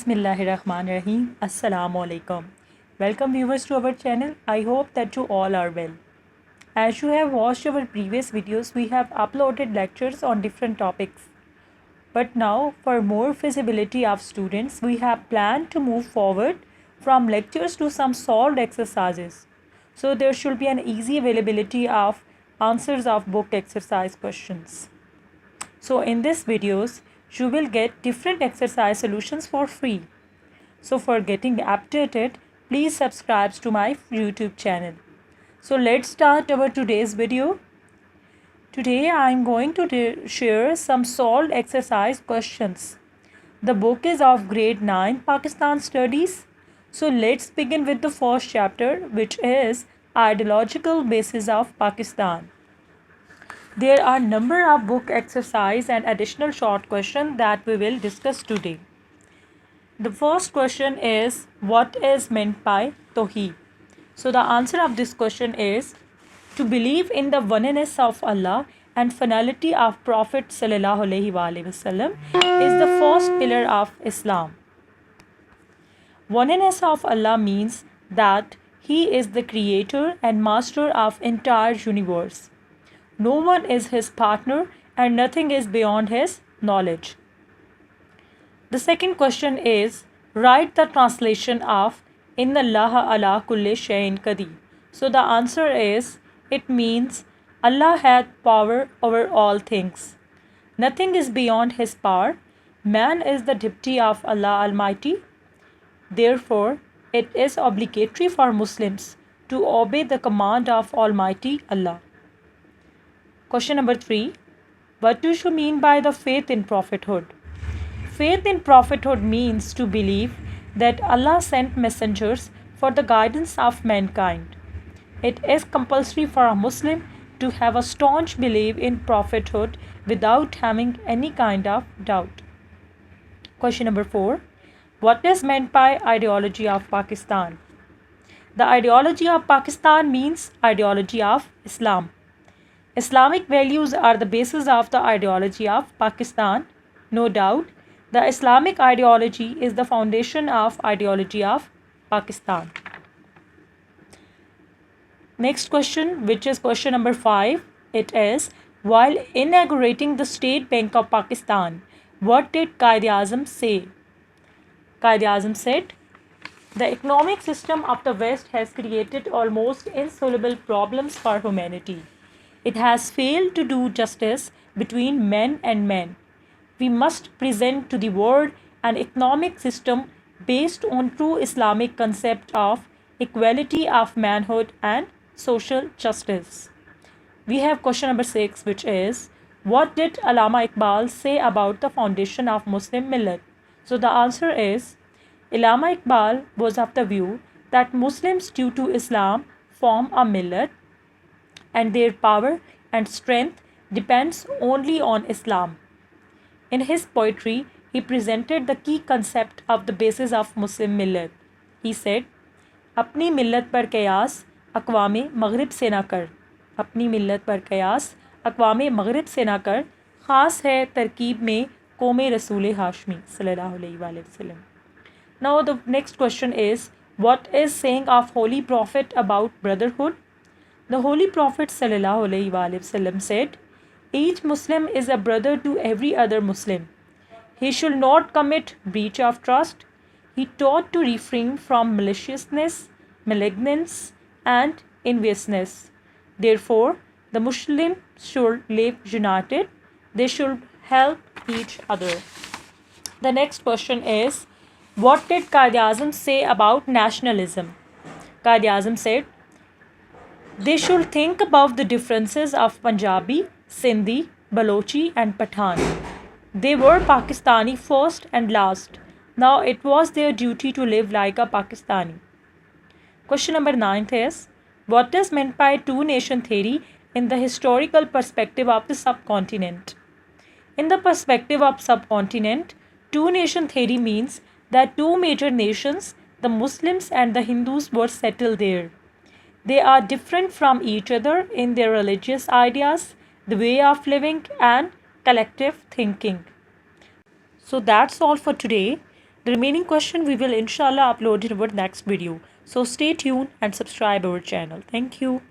Bismillahirrahmanirrahim. Assalamu alaikum. Welcome viewers to our channel. I hope that you all are well. As you have watched our previous videos, we have uploaded lectures on different topics. But now, for more feasibility of students, we have planned to move forward from lectures to some solved exercises. So there should be an easy availability of answers of book exercise questions. So in these videos, you will get different exercise solutions for free. So for getting updated, please subscribe to my YouTube channel. So let's start our today's video. Today I am going to share some solved exercise questions. The book is of grade 9 Pakistan Studies. So let's begin with the first chapter, which is Ideological Basis of Pakistan. There are number of book exercise and additional short questions that we will discuss today. The first question is, what is meant by Tawheed? So the answer of this question is, to believe in the oneness of Allah and finality of Prophet Sallallahu Alaihi Wasallam is the first pillar of Islam. Oneness of Allah means that He is the creator and master of entire universe. No one is His partner and nothing is beyond His knowledge. The second question is, write the translation of Inna Allaha ala kulli shayin qadir. So the answer is, it means Allah hath power over all things. Nothing is beyond His power. Man is the deputy of Allah Almighty. Therefore, it is obligatory for Muslims to obey the command of Almighty Allah. Question number 3. What do you mean by the faith in prophethood? Faith in prophethood means to believe that Allah sent messengers for the guidance of mankind. It is compulsory for a Muslim to have a staunch belief in prophethood without having any kind of doubt. Question number 4. What is meant by ideology of Pakistan? The ideology of Pakistan means ideology of Islam. Islamic values are the basis of the ideology of Pakistan. No doubt, the Islamic ideology is the foundation of ideology of Pakistan. Next question, which is question number 5. It is, while inaugurating the State Bank of Pakistan, what did Quaid-e-Azam say? Quaid-e-Azam said, the economic system of the West has created almost insoluble problems for humanity. It has failed to do justice between men and men. We must present to the world an economic system based on true Islamic concept of equality of manhood and social justice. We have question number 6, which is, what did Allama Iqbal say about the foundation of Muslim Millet? So the answer is, Allama Iqbal was of the view that Muslims due to Islam form a millet and their power and strength depends only on Islam. In his poetry, he presented the key concept of the basis of Muslim millet. He said, अपनी मिल्लत पर कयास अक़वाम मग़रिब से ना कर, अपनी मिल्लत पर कयास अक़वाम मग़रिब से ना कर, ख़ास है तरकीब में कौम रसूल हाशमी सल्लल्लाहु अलैहि वसल्लम. Now the next question is, what is saying of Holy Prophet about brotherhood? The Holy Prophet sallallahu alaihi wasallam said, each Muslim is a brother to every other Muslim. He should not commit breach of trust. He taught to refrain from maliciousness, malignance, and enviousness. Therefore, the Muslims should live united. They should help each other. The next question is, what did Quaid-e-Azam say about nationalism? Quaid-e-Azam said, they should think about the differences of Punjabi, Sindhi, Balochi and Pathan. They were Pakistani first and last. Now it was their duty to live like a Pakistani. Question number 9 is, what is meant by two-nation theory in the historical perspective of the subcontinent? In the perspective of subcontinent, two-nation theory means that two major nations, the Muslims and the Hindus, were settled there. They are different from each other in their religious ideas, the way of living and collective thinking. So that's all for today. The remaining question we will inshallah upload in our next video. So stay tuned and subscribe our channel. Thank you.